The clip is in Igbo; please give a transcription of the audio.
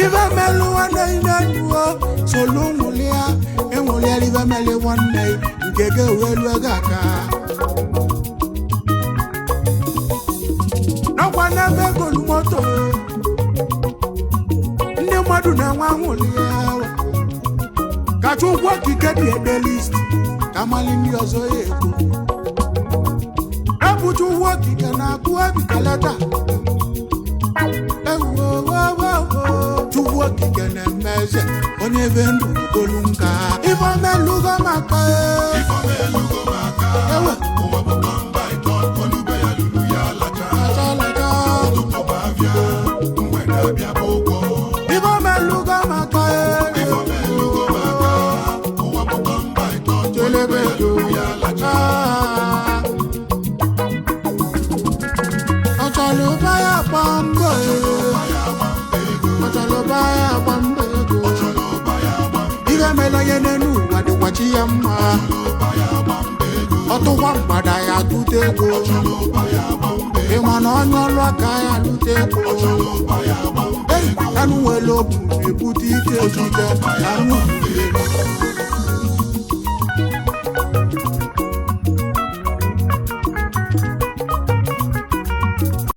Iva melu one day nenuo solo mulia enwolia iva melu one day ngege welu agaka na kwana be golu moto ndi madu na nwa mulia ka chukwu kike di edelist kamali ndi ozo eko abuju wo kike na ku abi kalata Kikene meze onye vendu kolunga ifo melugo maka ewe uwa bokamba iton kolube ya lulu ya lacha utuko bavya mwenda bia boko ifo melugo maka uwa bokamba iton kolube ya lulu ya lacha Ochalo baya pambe Mela yenenu waduwachi yamma Otuwa mbada ya tutego Emana onyolo aka ya tutego Hey, kanu welo buti ite ite Kanu